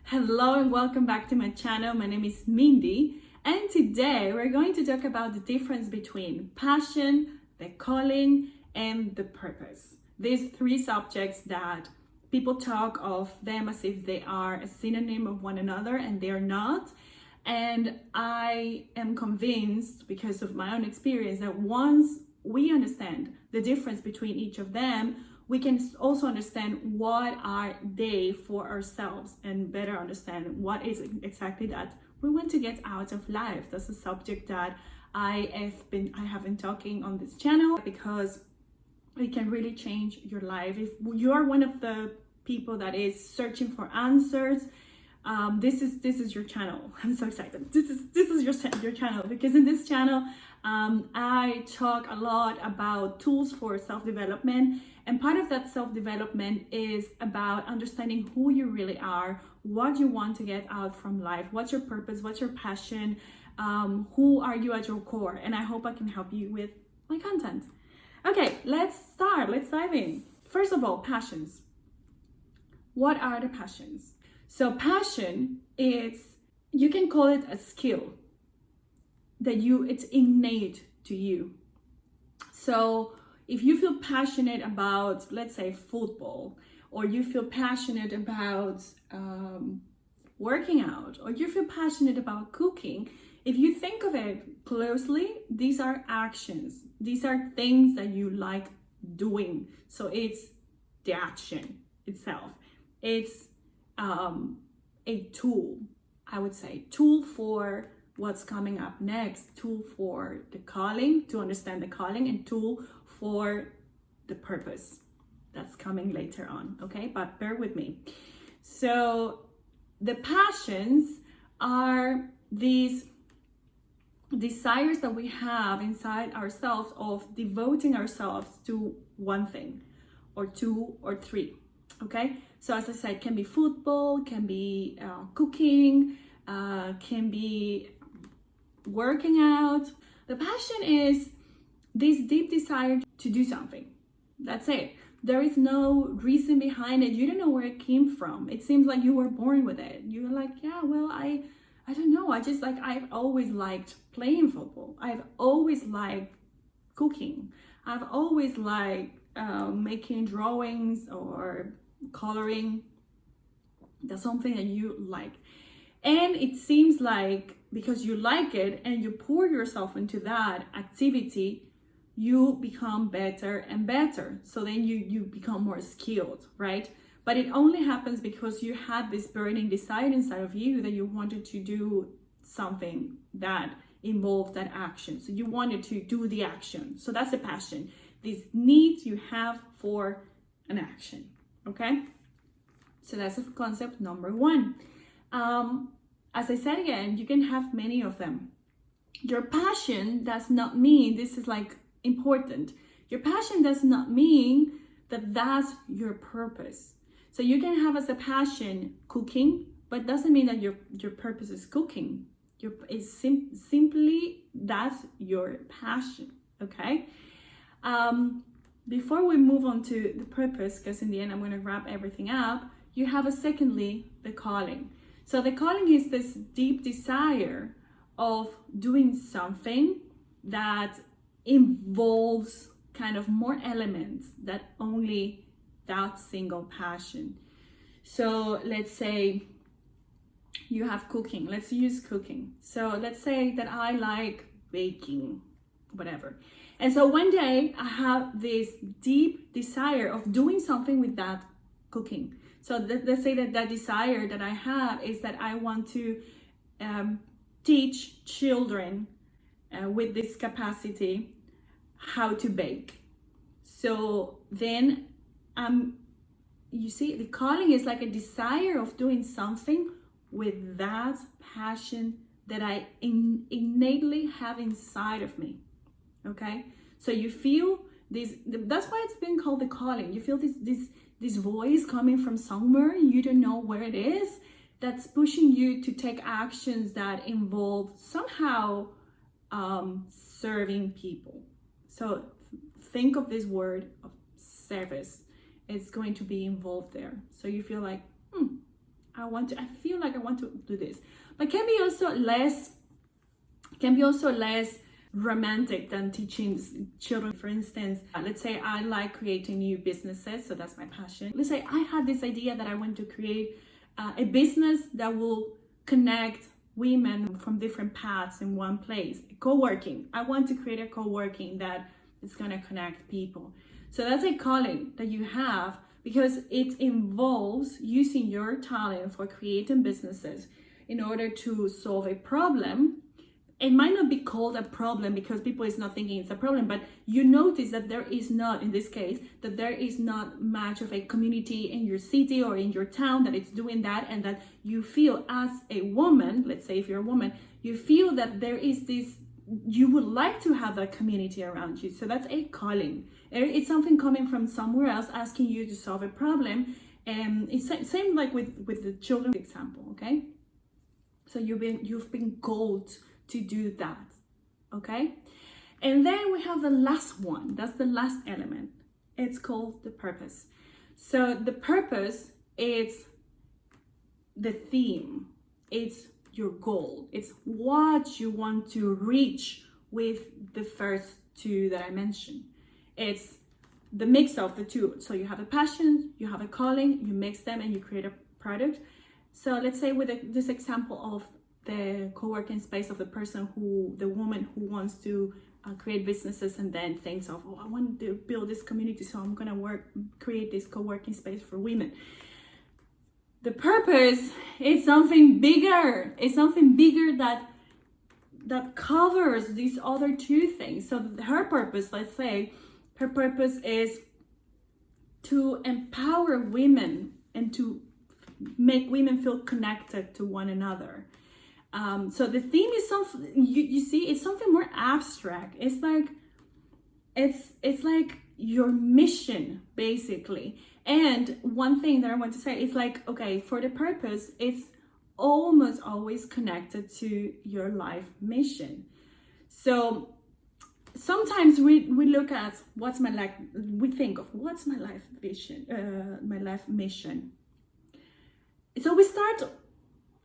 Hello and welcome back to my channel. My name is Mindy, and today we're going to talk about the difference between passion, the calling, and the purpose. These three subjects that people talk of them as if they are a synonym of one another, and they are not. And I am convinced, because of my own experience, that once we understand the difference between each of them, we can also understand what are they for ourselves and better understand what is exactly that we want to get out of life. That's a subject that I have been talking on this channel because it can really change your life. If you're one of the people that is searching for answers, this is your channel. I'm so excited. This is your channel, because in this channel I talk a lot about tools for self-development, and part of that self-development is about understanding who you really are, what you want to get out from life, what's your purpose, what's your passion, who are you at your core, and I hope I can help you with my content. Okay, let's start. Let's dive in. First of all, passions. What are the passions? So passion is, you can call it a skill that it's innate to you. So if you feel passionate about, let's say, football, or you feel passionate about working out, or you feel passionate about cooking, if you think of it closely, these are actions. These are things that you like doing. So it's the action itself. It's a tool, I would say, tool for what's coming up next, tool for the calling, to understand the calling, and tool for the purpose that's coming later on, okay? But bear with me. So the passions are these desires that we have inside ourselves of devoting ourselves to one thing or two or three. Okay, so as I said, can be football, can be cooking, can be working out. The passion is this deep desire to do something. That's it. There is no reason behind it. You don't know where it came from. It seems like you were born with it. You're like, yeah, well, I don't know. I've always liked playing football. I've always liked cooking. I've always liked making drawings or coloring. That's something that you like, and it seems like because you like it and you pour yourself into that activity, you become better and better. So then you become more skilled, right? But it only happens because you had this burning desire inside of you that you wanted to do something that involved that action. So you wanted to do the action. So that's a passion, this need you have for an action. Okay, so that's concept number one. As I said again, you can have many of them. Your passion does not mean, this is like important, your passion does not mean that that's your purpose. So you can have as a passion cooking, but doesn't mean that your purpose is cooking. Simply that's your passion. Okay. Before we move on to the purpose, because in the end I'm going to wrap everything up, you have secondly, the calling. So the calling is this deep desire of doing something that involves kind of more elements than only that single passion. So let's say you have cooking. Let's use cooking. So let's say that I like baking, whatever. And so one day I have this deep desire of doing something with that cooking. So let's say that desire that I have is that I want to teach children with this capacity how to bake. So then you see, the calling is like a desire of doing something with that passion that I innately have inside of me. Okay, so you feel this, that's why it's been called the calling. You feel this voice coming from somewhere, you don't know where it is, that's pushing you to take actions that involve somehow serving people. So think of this word of service. It's going to be involved there. So you feel like, I feel like I want to do this. But can be also less romantic than teaching children. For instance, let's say I like creating new businesses, so that's my passion. Let's say I had this idea that I want to create a business that will connect women from different paths in one place. Co-working. I want to create a co-working that is going to connect people. So that's a calling that you have, because it involves using your talent for creating businesses in order to solve a problem. It might not be called a problem because people is not thinking it's a problem, but you notice that there is not, in this case, that there is not much of a community in your city or in your town that it's doing that, and that you feel as a woman, let's say if you're a woman, you feel that there is this, you would like to have that community around you. So that's a calling. It's something coming from somewhere else asking you to solve a problem. And it's same like with the children example, okay? So you've been called to do that, okay? And then we have the last one. That's the last element. It's called the purpose. So the purpose is the theme. It's your goal. It's what you want to reach with the first two that I mentioned. It's the mix of the two. So you have a passion, you have a calling, you mix them and you create a product. So let's say with this example of the co-working space of the woman who wants to create businesses and then thinks of, oh, I want to build this community, so I'm gonna create this co-working space for women. The purpose is something bigger. It's something bigger that covers these other two things. So her purpose, let's say, her purpose is to empower women and to make women feel connected to one another. So the theme is something, you see, it's something more abstract. It's like your mission, basically. And one thing that I want to say is like, okay, for the purpose, it's almost always connected to your life mission. So sometimes we look at we think of what's my life vision, my life mission. So we start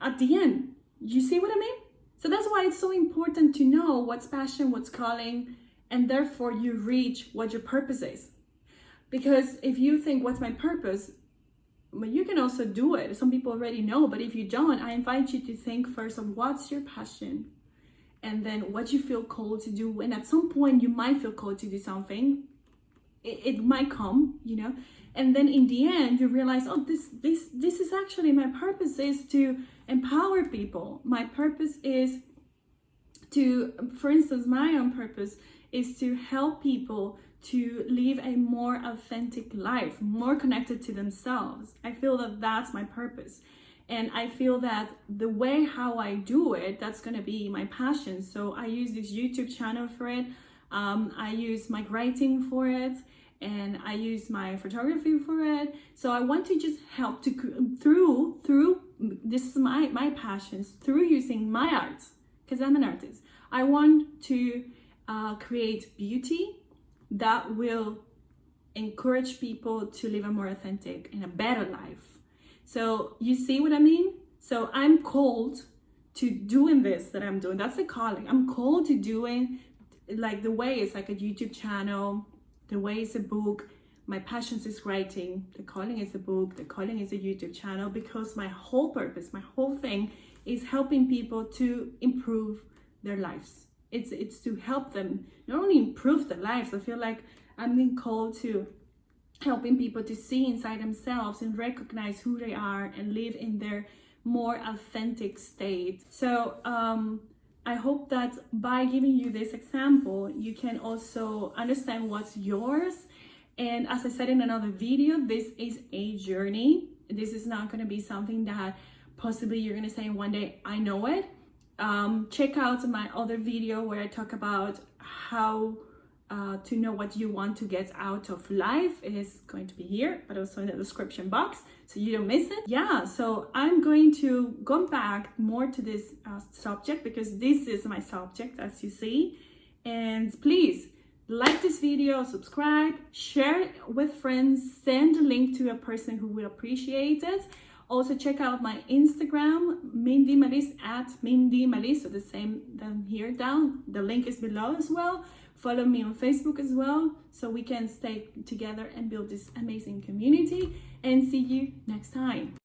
at the end. You see what I mean? So that's why it's so important to know what's passion, what's calling, and therefore you reach what your purpose is. Because if you think, what's my purpose? Well, you can also do it. Some people already know, but if you don't, I invite you to think first of what's your passion, and then what you feel called to do. And at some point you might feel called to do something. It might come, you know, and then in the end you realize, oh, this is actually my purpose is to empower people. My purpose is to, for instance, my own purpose is to help people to live a more authentic life, more connected to themselves. I feel that that's my purpose. And I feel that the way how I do it, that's going to be my passion. So I use this YouTube channel for it. I use my writing for it, and I use my photography for it. So I want to just help to through this is my passions, through using my art, because I'm an artist. I want to create beauty that will encourage people to live a more authentic and a better life. So you see what I mean? So I'm called to doing this that I'm doing. That's the calling. I'm called to doing, like, the way it's like a YouTube channel, the way it's a book. My passions is writing, the calling is a book, the calling is a YouTube channel, because my whole purpose, my whole thing is helping people to improve their lives. It's to help them not only improve their lives. I feel like I'm being called to helping people to see inside themselves and recognize who they are and live in their more authentic state. So I hope that by giving you this example, you can also understand what's yours. And as I said in another video, this is a journey. This is not going to be something that possibly you're going to say one day, I know it. Check out my other video where I talk about how to know what you want to get out of life. It is going to be here, but also in the description box, so you don't miss it. Yeah, so I'm going to go back more to this subject, because this is my subject, as you see. And please like this video, subscribe, share it with friends, send a link to a person who will appreciate it. Also check out my Instagram, mindimalist @mindimalist, so the same down here down. The link is below as well. Follow me on Facebook as well, so we can stay together and build this amazing community. And see you next time.